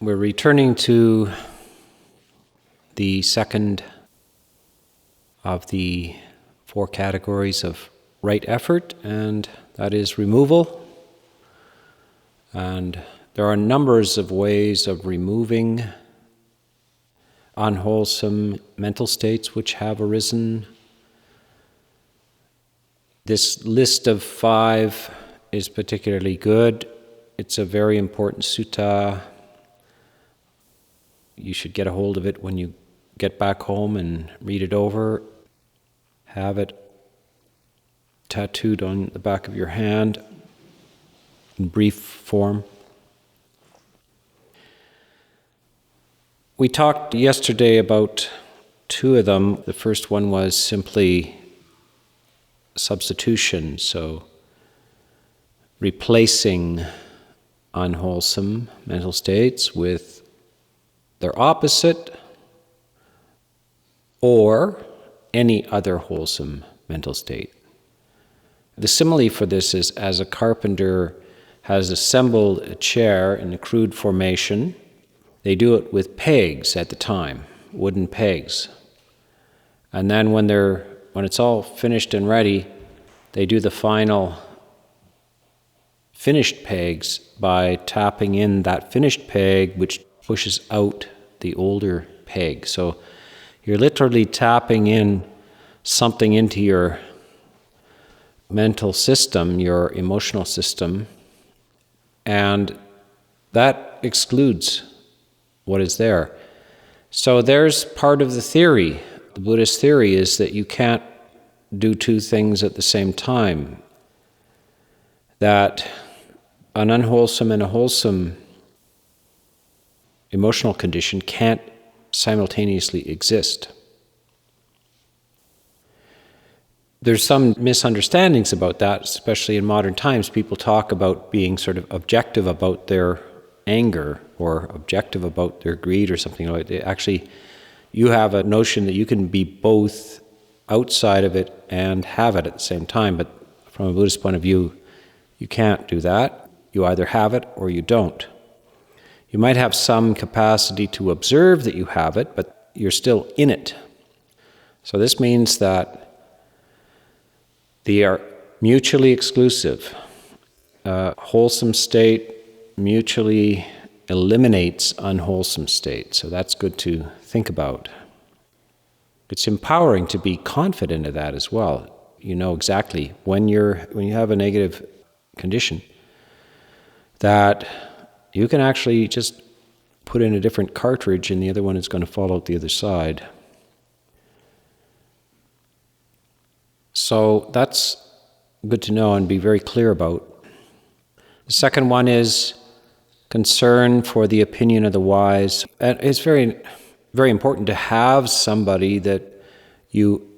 We're returning to the second of the 4 categories of right effort, and that is removal. And there are numbers of ways of removing unwholesome mental states which have arisen. This list of 5 is particularly good. It's a very important sutta. You should get a hold of it when you get back home and read it over. Have it tattooed on the back of your hand in brief form. We talked yesterday about 2 of them. The first one was simply substitution, so replacing unwholesome mental states with their opposite or any other wholesome mental state. The simile for this is as a carpenter has assembled a chair in a crude formation. They do it with pegs at the time, wooden pegs. And then when it's all finished and ready, they do the final finished pegs by tapping in that finished peg, which pushes out the older peg. So you're literally tapping in something into your mental system, your emotional system, and that excludes what is there. So there's part of the theory. The Buddhist theory is that you can't do 2 things at the same time. That an unwholesome and a wholesome emotional condition can't simultaneously exist. There's some misunderstandings about that, especially in modern times. People talk about being sort of objective about their anger or objective about their greed or something like that. Actually, you have a notion that you can be both outside of it and have it at the same time, but from a Buddhist point of view, you can't do that. You either have it or you don't. You might have some capacity to observe that you have it, but you're still in it. So this means that they are mutually exclusive. A wholesome state mutually eliminates unwholesome state. So that's good to think about. It's empowering to be confident of that as well. You know exactly when you have a negative condition that you can actually just put in a different cartridge and the other one is going to fall out the other side. So that's good to know and be very clear about. The second one is concern for the opinion of the wise. And it's very, very important to have somebody that you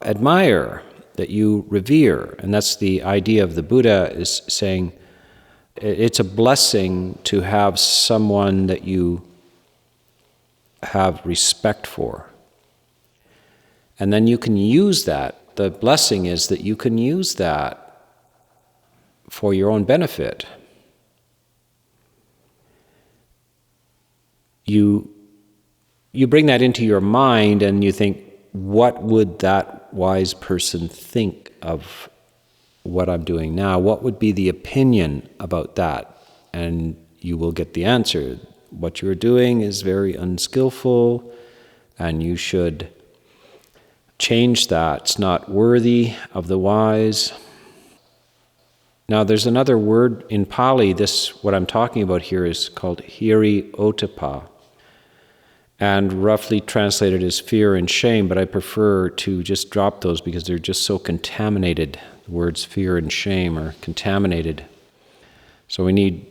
admire, that you revere. And that's the idea of the Buddha, is saying it's a blessing to have someone that you have respect for. And then you can use that. The blessing is that you can use that for your own benefit. You bring that into your mind and you think, what would that wise person think of what I'm doing now? What would be the opinion about that? And you will get the answer. What you're doing is very unskillful, and you should change that. It's not worthy of the wise. Now, there's another word in Pali. What I'm talking about here is called hiri otapa, and roughly translated as fear and shame, but I prefer to just drop those because they're just so contaminated. The words fear and shame are contaminated. So we need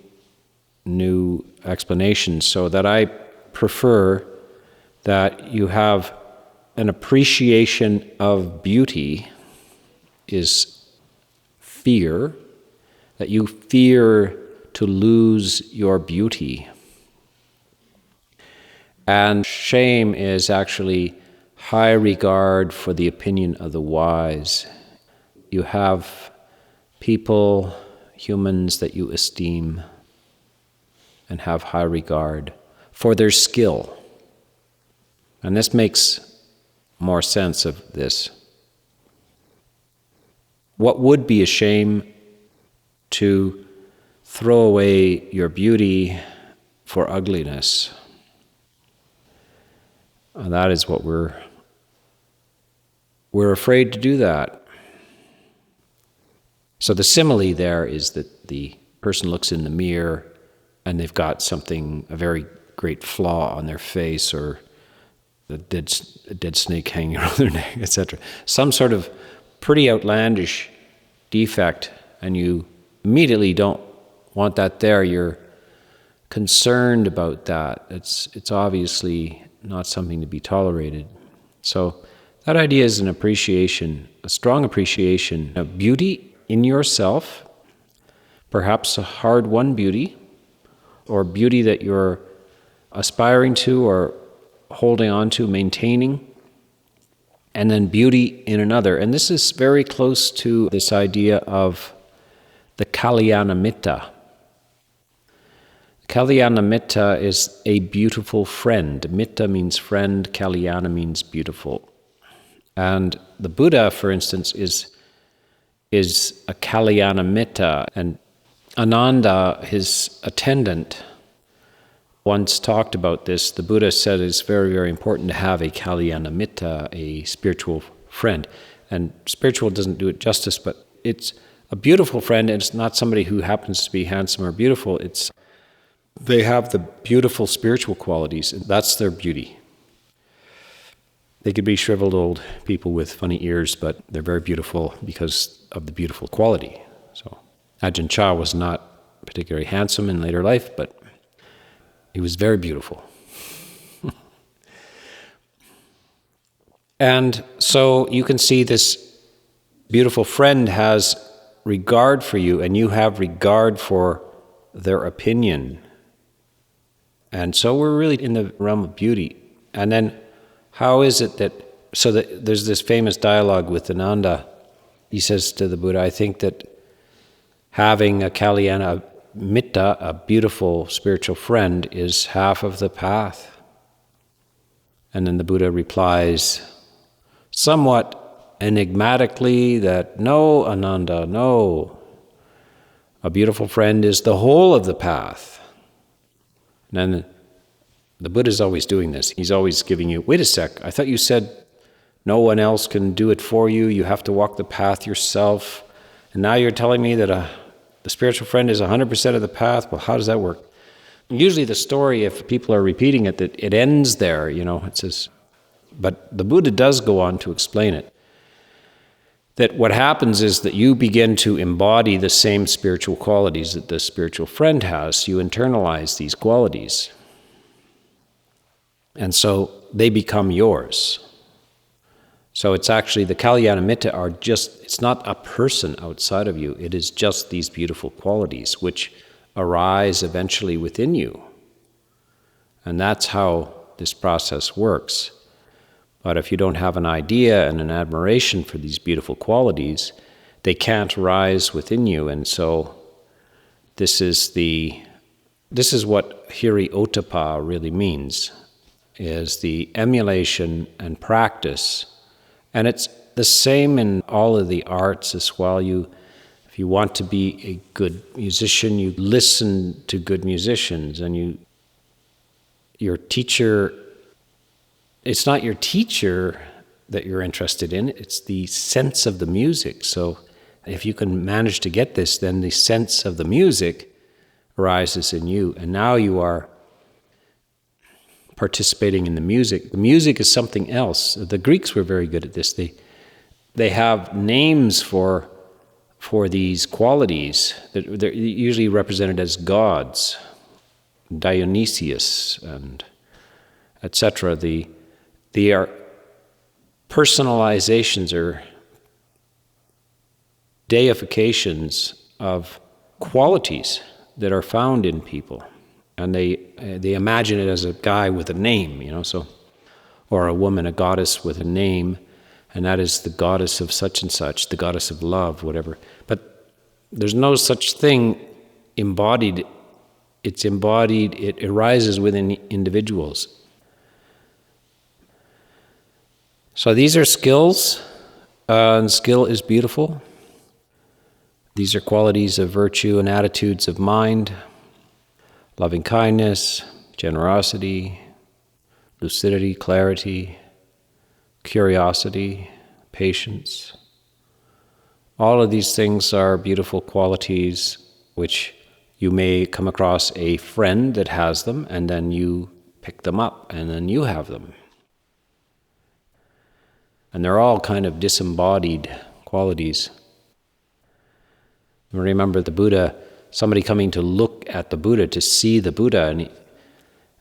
new explanations, so that I prefer that you have an appreciation of beauty is fear, that you fear to lose your beauty. And shame is actually high regard for the opinion of the wise. You have people, humans that you esteem and have high regard. for their skill. And this makes more sense of this. What would be a shame to throw away your beauty for ugliness? And that is what we're afraid to do that. So the simile there is that the person looks in the mirror and they've got a very great flaw on their face, or a dead snake hanging around their neck, etc. Some sort of pretty outlandish defect, and you immediately don't want that there. You're concerned about that. It's obviously not something to be tolerated. So that idea is an appreciation, a strong appreciation of beauty in yourself, perhaps a hard-won beauty, or beauty that you're aspiring to or holding on to, maintaining, and then beauty in another. And this is very close to this idea of the Kalyana Mitta. Kalyana Mitta is a beautiful friend. Mitta means friend, Kalyana means beautiful. And the Buddha, for instance, is a Kalyana Mitta. And Ananda, his attendant, once talked about this. The Buddha said it's very, very important to have a Kalyana Mitta, a spiritual friend. And spiritual doesn't do it justice, but it's a beautiful friend, and it's not somebody who happens to be handsome or beautiful. They have the beautiful spiritual qualities, and that's their beauty. They could be shriveled old people with funny ears, but they're very beautiful because of the beautiful quality. So Ajahn Chah was not particularly handsome in later life, but he was very beautiful. And so you can see this beautiful friend has regard for you, and you have regard for their opinion. And so we're really in the realm of beauty. And then how is it that there's this famous dialogue with Ananda. He says to the Buddha, I think that having a Kalyana Mitta, a beautiful spiritual friend, is half of the path. And then the Buddha replies, somewhat enigmatically, that no, Ananda, no. A beautiful friend is the whole of the path. And then the Buddha's always doing this. He's always giving you, wait a sec, I thought you said no one else can do it for you. You have to walk the path yourself. And now you're telling me that the spiritual friend is 100% of the path. Well, how does that work? Usually the story, if people are repeating it, that it ends there, it says, but the Buddha does go on to explain it. That what happens is that you begin to embody the same spiritual qualities that the spiritual friend has. You internalize these qualities. And so they become yours. So it's actually, the Kalyana Mitta it's not a person outside of you, it is just these beautiful qualities which arise eventually within you. And that's how this process works. But if you don't have an idea and an admiration for these beautiful qualities, they can't rise within you. And so this is what Hiri Ottappa really means, is the emulation and practice. And it's the same in all of the arts as well. If you want to be a good musician, you listen to good musicians, and your teacher, it's not your teacher that you're interested in, it's the sense of the music. So if you can manage to get this, then the sense of the music arises in you, and now you are participating in the music. The music is something else. The Greeks were very good at this. They have names for these qualities that they're usually represented as gods, Dionysius and etc. They are personalizations or deifications of qualities that are found in people. And they imagine it as a guy with a name, or a woman, a goddess with a name, and that is the goddess of such and such, the goddess of love, whatever. But there's no such thing embodied It's embodied, it arises within individuals. So these are skills, and skill is beautiful. These are qualities of virtue and attitudes of mind, loving kindness, generosity, lucidity, clarity, curiosity, patience. All of these things are beautiful qualities which you may come across a friend that has them, and then you pick them up, and then you have them. And they're all kind of disembodied qualities. Remember the Buddha, somebody coming to look at the Buddha, to see the Buddha,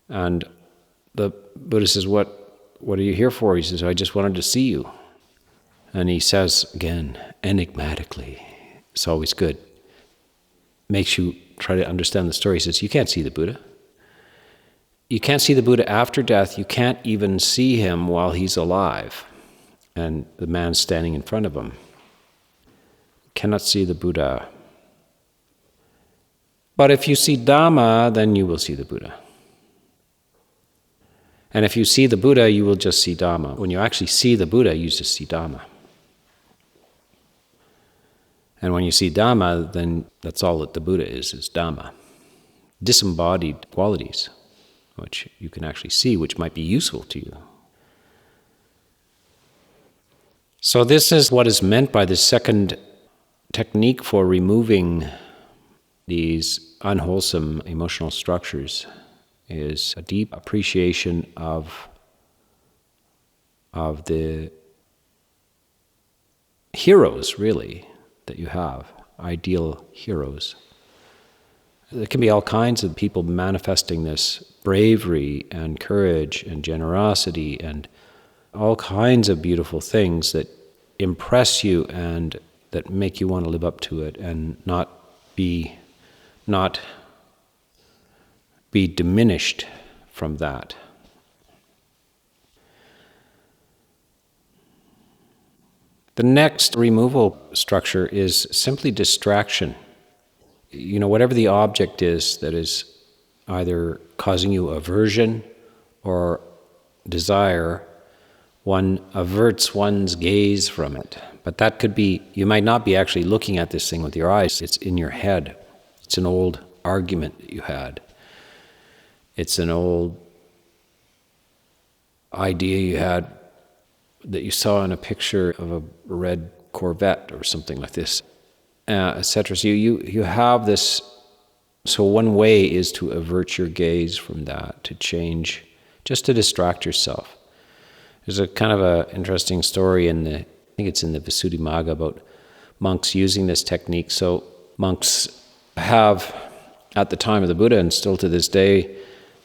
and the Buddha says, what are you here for? He says, I just wanted to see you. And he says, again, enigmatically, it's always good, makes you try to understand the story. He says, you can't see the Buddha. You can't see the Buddha after death. You can't even see him while he's alive. And the man's standing in front of him. Cannot see the Buddha. But if you see Dhamma, then you will see the Buddha. And if you see the Buddha, you will just see Dhamma. When you actually see the Buddha, you just see Dhamma. And when you see Dhamma, then that's all that the Buddha is Dhamma. Disembodied qualities, which you can actually see, which might be useful to you. So this is what is meant by the second technique for removing these unwholesome emotional structures, is a deep appreciation of the heroes, really, that you have, ideal heroes. There can be all kinds of people manifesting this bravery and courage and generosity and all kinds of beautiful things that impress you and that make you want to live up to it and not be diminished from that. The next removal structure is simply distraction. Whatever the object is that is either causing you aversion or desire, one averts one's gaze from it. But that could be, you might not be actually looking at this thing with your eyes, it's in your head. It's an old argument that you had. It's an old idea you had that you saw in a picture of a red Corvette or something like this, etc. So you have this. So one way is to avert your gaze from that, to change, just to distract yourself. There's a kind of an interesting story I think it's in the Visuddhimagga, about monks using this technique. So monks have, at the time of the Buddha and still to this day,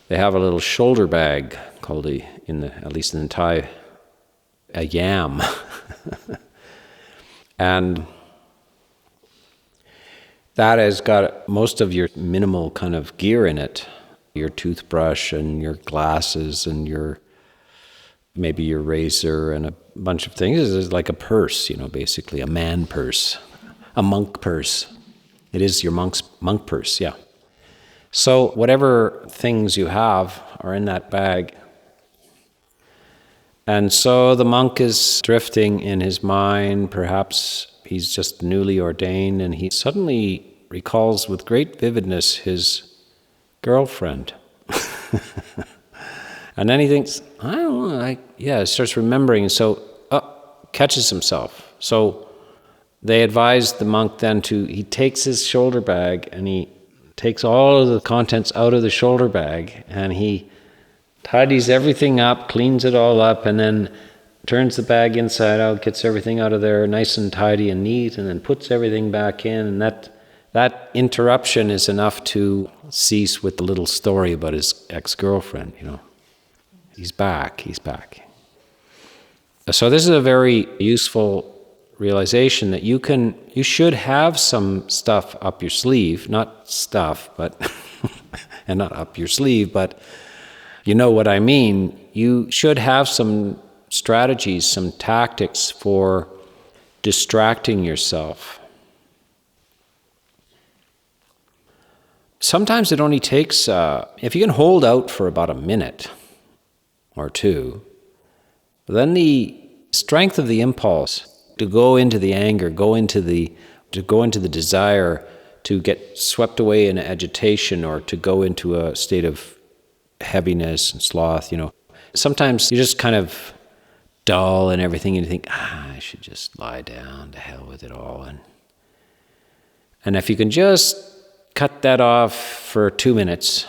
they have a little shoulder bag called at least in Thai, a yam. And that has got most of your minimal kind of gear in it. Your toothbrush and your glasses and maybe your razor and a bunch of things. It's like a purse, basically a man purse, a monk purse. It is your monk purse, yeah. So whatever things you have are in that bag. And so the monk is drifting in his mind. Perhaps he's just newly ordained, and he suddenly recalls with great vividness his girlfriend. And then he thinks, I don't know, starts remembering, so catches himself. So they advise the monk then he takes his shoulder bag and he takes all of the contents out of the shoulder bag and he tidies everything up, cleans it all up, and then turns the bag inside out, gets everything out of there nice and tidy and neat, and then puts everything back in. And that interruption is enough to cease with the little story about his ex-girlfriend, He's back. So this is a very useful realization that you should have some stuff up your sleeve, not stuff, but and not up your sleeve, but you know what I mean. You should have some strategies, some tactics for distracting yourself. Sometimes it only takes, if you can hold out for about a minute or two, then the strength of the impulse to go into the anger, go into the desire to get swept away in agitation or to go into a state of heaviness and sloth, Sometimes you're just kind of dull and everything, and you think, I should just lie down, to hell with it all. And if you can just cut that off for 2 minutes,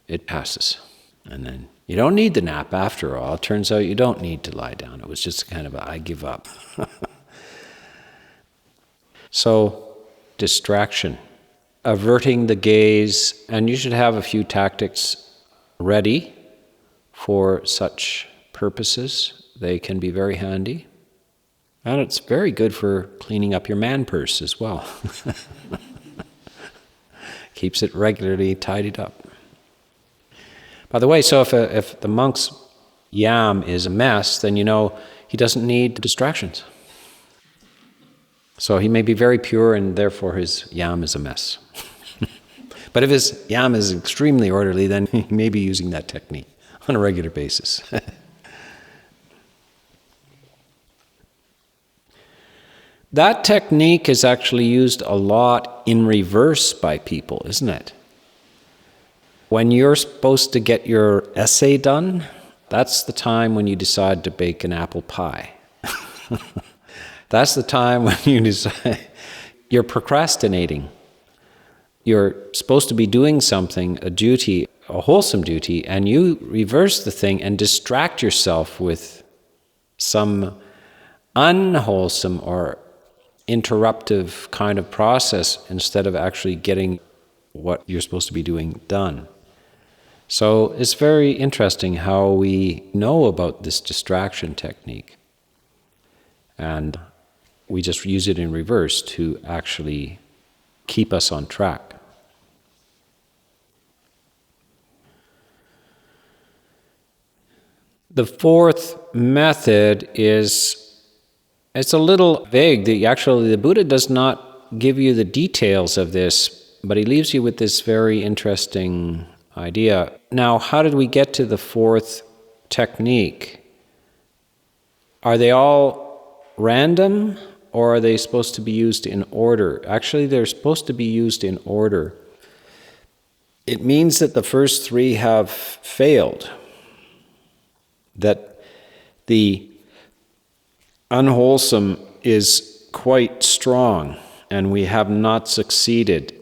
it passes. And then you don't need the nap after all. It turns out you don't need to lie down. It was just kind of I give up. So, distraction, averting the gaze, and you should have a few tactics ready for such purposes. They can be very handy. And it's very good for cleaning up your man purse as well. Keeps it regularly tidied up. By the way, so if the monk's yam is a mess, then he doesn't need distractions. So he may be very pure and therefore his yam is a mess. But if his yam is extremely orderly, then he may be using that technique on a regular basis. That technique is actually used a lot in reverse by people, isn't it? When you're supposed to get your essay done, that's the time when you decide to bake an apple pie. That's the time when you decide you're procrastinating. You're supposed to be doing something, a duty, a wholesome duty, and you reverse the thing and distract yourself with some unwholesome or interruptive kind of process instead of actually getting what you're supposed to be doing done. So it's very interesting how we know about this distraction technique. And we just use it in reverse to actually keep us on track. The fourth method it's a little vague. The Buddha does not give you the details of this, but he leaves you with this very interesting idea. Now, how did we get to the fourth technique? Are they all random, or are they supposed to be used in order? Actually, they're supposed to be used in order. It means that the first three have failed, that the unwholesome is quite strong, and we have not succeeded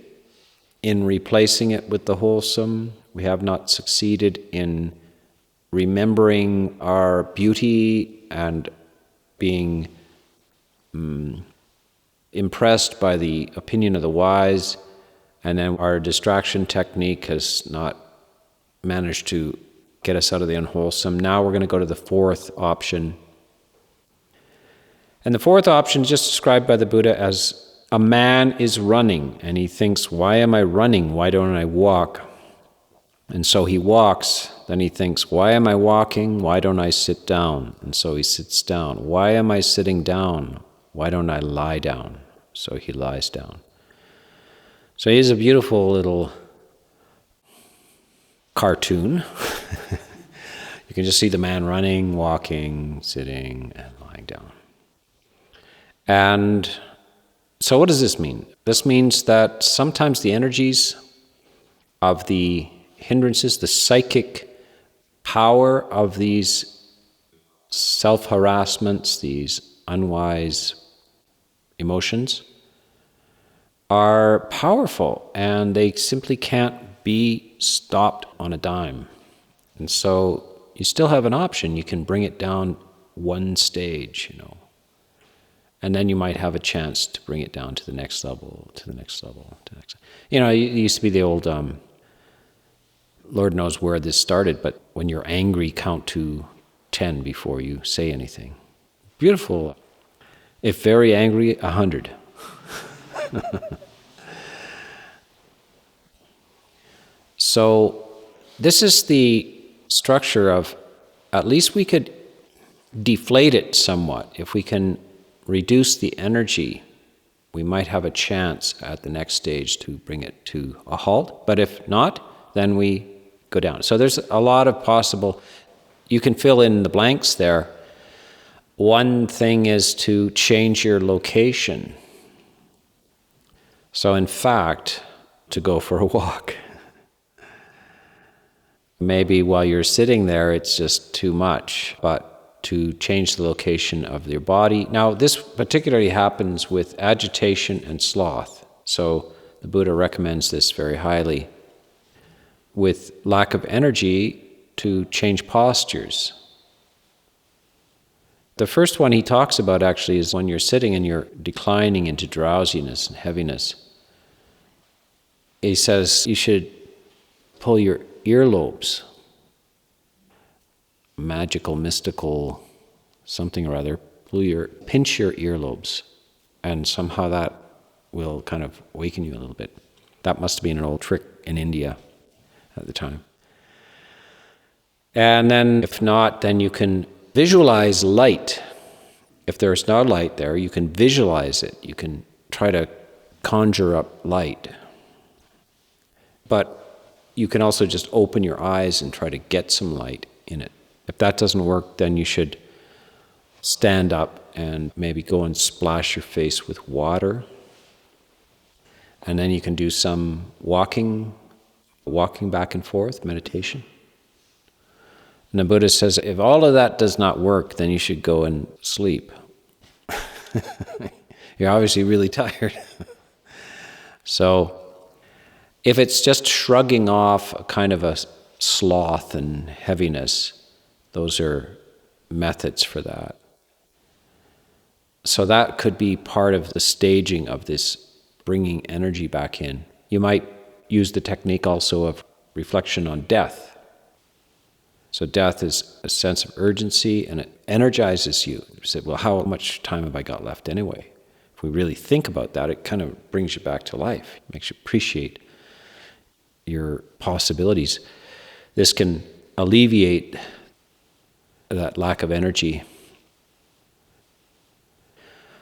in replacing it with the wholesome. We have not succeeded in remembering our beauty and being impressed by the opinion of the wise, and then our distraction technique has not managed to get us out of the unwholesome. Now we're going to go to the fourth option. And the fourth option is just described by the Buddha as a man is running, and he thinks, why am I running? Why don't I walk? And so he walks. Then he thinks, why am I walking? Why don't I sit down? And so he sits down. Why am I sitting down? Why don't I lie down? So he lies down. So here's a beautiful little cartoon. You can just see the man running, walking, sitting, and lying down. And so what does this mean? This means that sometimes the energies of the hindrances, the psychic power of these self-harassments, these unwise emotions, are powerful, and they simply can't be stopped on a dime. And so you still have an option. You can bring it down one stage, and then you might have a chance to bring it down to the next level, to the next level, to the next. It used to be the old, Lord knows where this started, but when you're angry, count to 10 before you say anything. Beautiful. If very angry, 100. So this is the structure of, at least we could deflate it somewhat if we can reduce the energy we might have a chance at the next stage to bring it to a halt. But if not, then we go down. So there's a lot of possible, you can fill in the blanks there. One thing is to change your location. So in fact, to go for a walk. Maybe while you're sitting there, it's just too much, but to change the location of your body. Now, this particularly happens with agitation and sloth. So the Buddha recommends this very highly. With lack of energy, to change postures. The first one he talks about actually is when you're sitting and you're declining into drowsiness and heaviness. He says you should pull your earlobes, magical, mystical, something or other, pinch your earlobes, and somehow that will kind of awaken you a little bit. That must have been an old trick in India at the time. And then if not, then you can visualize light. If there's no light there, you can visualize it. You can try to conjure up light. But you can also just open your eyes and try to get some light in it. If that doesn't work, then you should stand up and maybe go and splash your face with water. And then you can do some walking back and forth, meditation. And the Buddha says, if all of that does not work, then you should go and sleep. You're obviously really tired. So, if it's just shrugging off a kind of a sloth and heaviness, those are methods for that. So that could be part of the staging of this bringing energy back in. You might use the technique also of reflection on death. So death is a sense of urgency and it energizes you. You say, well, how much time have I got left anyway? If we really think about that, it kind of brings you back to life. It makes you appreciate your possibilities. This can alleviate that lack of energy.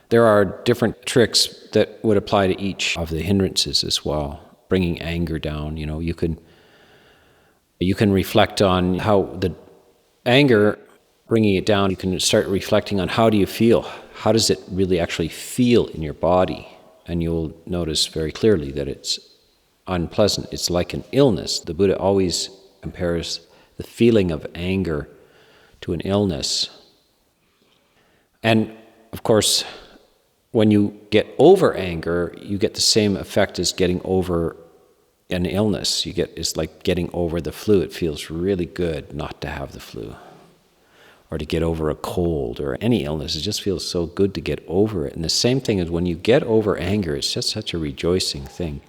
There are different tricks that would apply to each of the hindrances as well. Bringing anger down, you can reflect on how the anger, bringing it down, you can start reflecting on how do you feel? How does it really actually feel in your body? And you'll notice very clearly that it's unpleasant. It's like an illness. The Buddha always compares the feeling of anger to an illness. And of course, when you get over anger, you get the same effect as getting over an illness. It's like getting over the flu. It feels really good not to have the flu. Or to get over a cold or any illness. It just feels so good to get over it. And the same thing is when you get over anger, it's just such a rejoicing thing.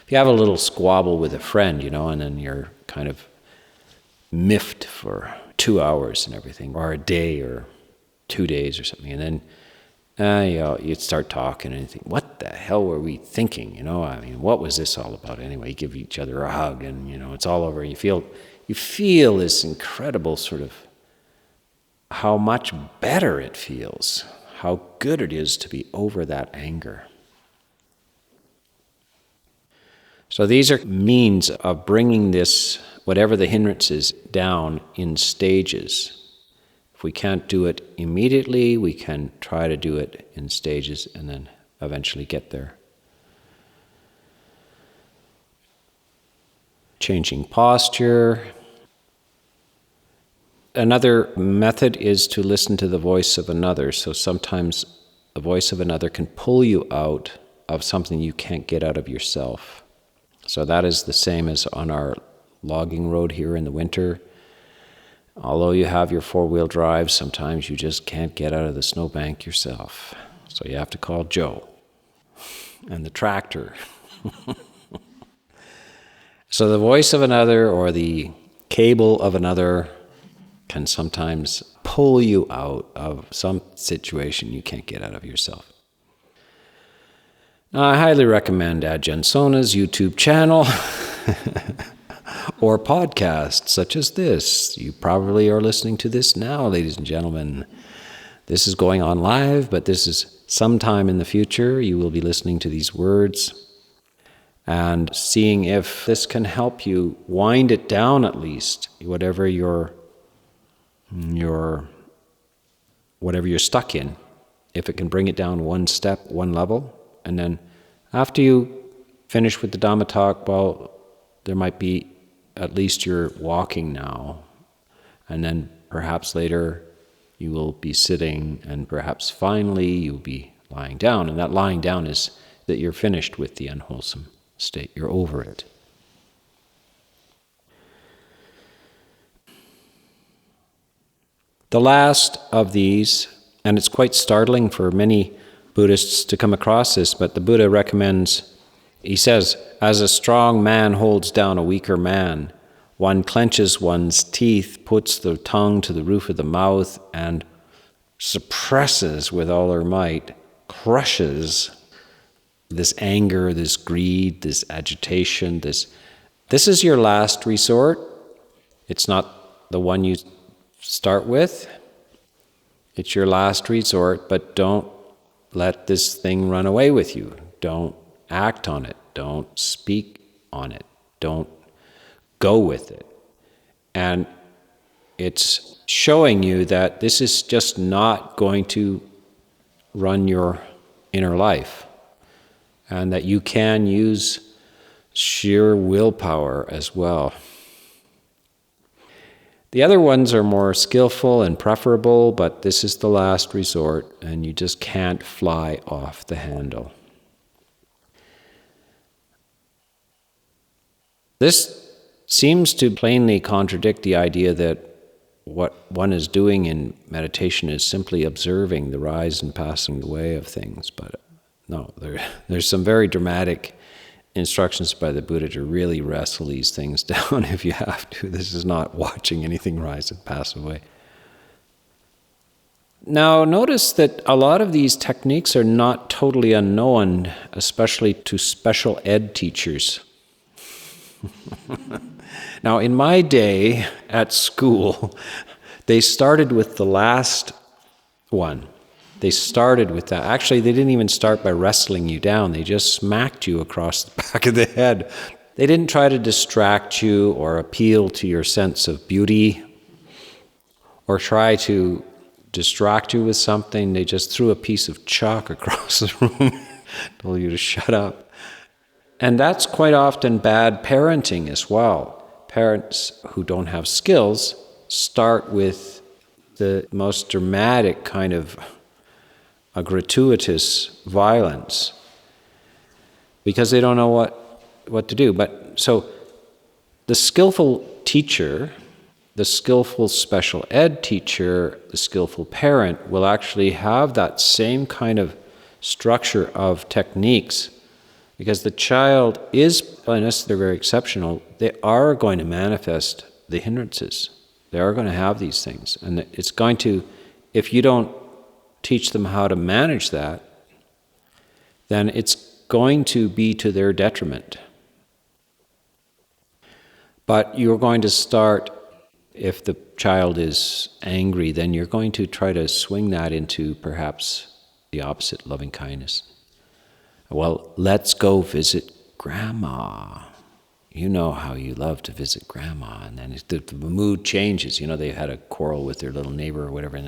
If you have a little squabble with a friend, and then you're kind of miffed for 2 hours and everything, or a day or 2 days or something, and then you'd start talking and you think, what the hell were we thinking? What was this all about anyway? You give each other a hug and, it's all over. You feel this incredible sort of how much better it feels, how good it is to be over that anger. So these are means of bringing this, whatever the hindrance is, down in stages. If we can't do it immediately, we can try to do it in stages and then eventually get there. Changing posture. Another method is to listen to the voice of another. So sometimes the voice of another can pull you out of something you can't get out of yourself. So that is the same as on our logging road here in the winter. Although you have your 4-wheel drive, sometimes you just can't get out of the snowbank yourself. So you have to call Joe and the tractor. So the voice of another or the cable of another can sometimes pull you out of some situation you can't get out of yourself. Now, I highly recommend Ajahn Sona's YouTube channel or podcasts such as this. You probably are listening to this now, ladies and gentlemen. This is going on live, but this is sometime in the future you will be listening to these words and seeing if this can help you wind it down at least, whatever you're stuck in. If it can bring it down one step, one level, and then after you finish with the Dhamma talk, well, there might be at least you're walking now, and then perhaps later you will be sitting, and perhaps finally you'll be lying down, and that lying down is that you're finished with the unwholesome state, you're over it. The last of these, and it's quite startling for many Buddhists to come across this, but the Buddha recommends, he says, as a strong man holds down a weaker man, one clenches one's teeth, puts the tongue to the roof of the mouth, and suppresses with all her might, crushes this anger, this greed, this agitation, this is your last resort. It's not the one you start with. It's your last resort, but don't let this thing run away with you. Don't act on it. Don't speak on it. Don't go with it. And it's showing you that this is just not going to run your inner life, and that you can use sheer willpower as well. The other ones are more skillful and preferable, but this is the last resort, and you just can't fly off the handle. This seems to plainly contradict the idea that what one is doing in meditation is simply observing the rise and passing away of things. But no, there's some very dramatic instructions by the Buddha to really wrestle these things down if you have to. This is not watching anything rise and pass away. Now, notice that a lot of these techniques are not totally unknown, especially to special ed teachers. Now, in my day at school, they started with the last one. They started with that. Actually, they didn't even start by wrestling you down. They just smacked you across the back of the head. They didn't try to distract you or appeal to your sense of beauty or try to distract you with something. They just threw a piece of chalk across the room, told you to shut up. And that's quite often bad parenting as well. Parents who don't have skills start with the most dramatic kind of a gratuitous violence because they don't know what to do. But so the skillful teacher, the skillful special ed teacher, the skillful parent will actually have that same kind of structure of techniques, because the child is, unless they're very exceptional, they are going to manifest the hindrances. They are going to have these things. And it's going to, if you don't teach them how to manage that, then it's going to be to their detriment. But you're going to start, if the child is angry, then you're going to try to swing that into perhaps the opposite, loving kindness. Well, let's go visit Grandma. You know how you love to visit Grandma. And then the mood changes. They had a quarrel with their little neighbor or whatever, and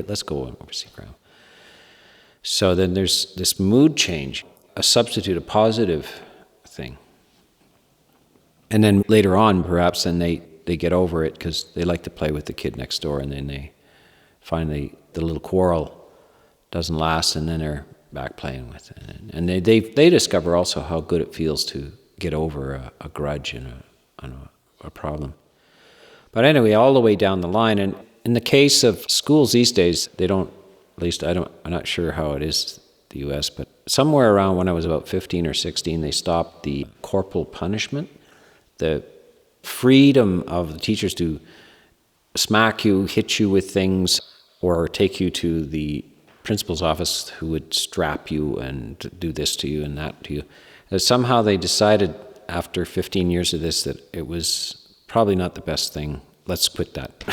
let's go over see Grandma. So then there's this mood change, a substitute, a positive thing. And then later on, perhaps, then they get over it because they like to play with the kid next door, and then they finally, the little quarrel doesn't last, and then they're back playing with it. And they discover also how good it feels to get over a grudge and a problem. But anyway, all the way down the line, and in the case of schools these days, they don't, at least I'm not sure how it is in the US, but somewhere around when I was about 15 or 16, they stopped the corporal punishment, the freedom of the teachers to smack you, hit you with things, or take you to the principal's office who would strap you and do this to you and that to you. And somehow they decided after 15 years of this that it was probably not the best thing. Let's quit that.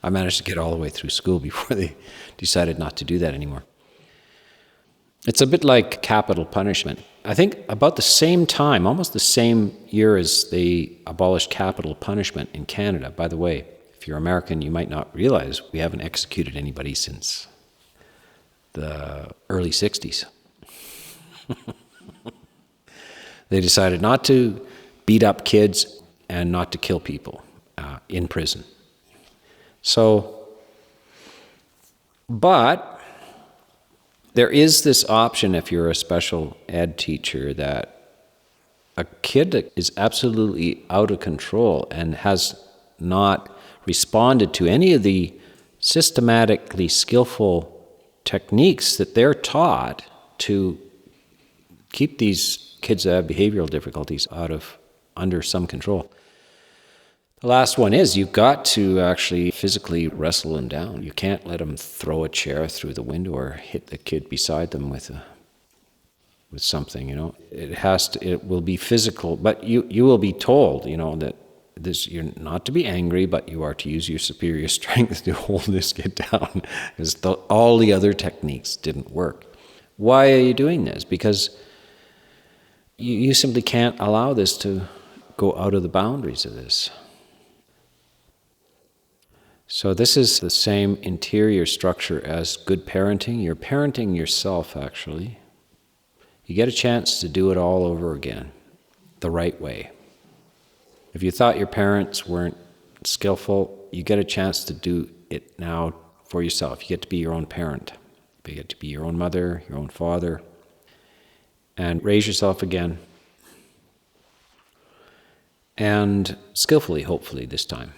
I managed to get all the way through school before they decided not to do that anymore. It's a bit like capital punishment. I think about the same time, almost the same year as they abolished capital punishment in Canada. By the way, if you're American, you might not realize we haven't executed anybody since the early 60s. They decided not to beat up kids and not to kill people in prison. So, but there is this option if you're a special ed teacher that a kid that is absolutely out of control and has not responded to any of the systematically skillful techniques that they're taught to keep these kids that have behavioral difficulties under some control. The last one is you've got to actually physically wrestle them down. You can't let them throw a chair through the window or hit the kid beside them with something, It will be physical, but you will be told, that you're not to be angry, but you are to use your superior strength to hold this kid down, because all the other techniques didn't work. Why are you doing this? Because you simply can't allow this to go out of the boundaries of this. So this is the same interior structure as good parenting. You're parenting yourself, actually. You get a chance to do it all over again, the right way. If you thought your parents weren't skillful, you get a chance to do it now for yourself. You get to be your own parent. You get to be your own mother, your own father, and raise yourself again. And skillfully, hopefully, this time.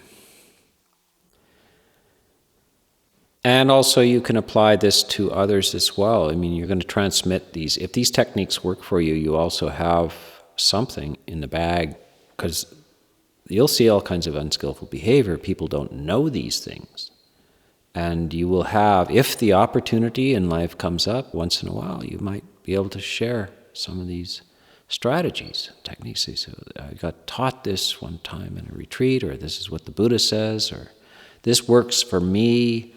And also you can apply this to others as well. You're going to transmit these. If these techniques work for you, you also have something in the bag, because you'll see all kinds of unskillful behavior. People don't know these things. And you will have, if the opportunity in life comes up once in a while, you might be able to share some of these strategies, techniques. So I got taught this one time in a retreat, or this is what the Buddha says, or this works for me.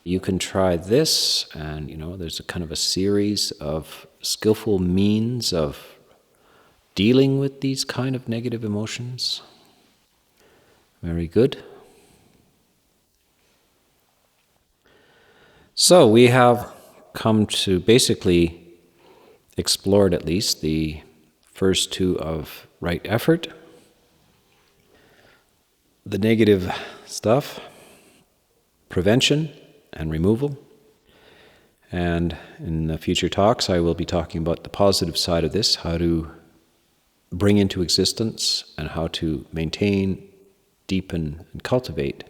You can try this, and there's a kind of a series of skillful means of dealing with these kind of negative emotions. Very good. So we have come to basically explored at least the first two of right effort, the negative stuff, prevention and removal. And in the future talks, I will be talking about the positive side of this, how to bring into existence and how to maintain, deepen, and cultivate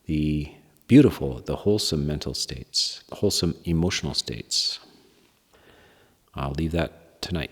the beautiful, the wholesome mental states, wholesome emotional states. I'll leave that tonight.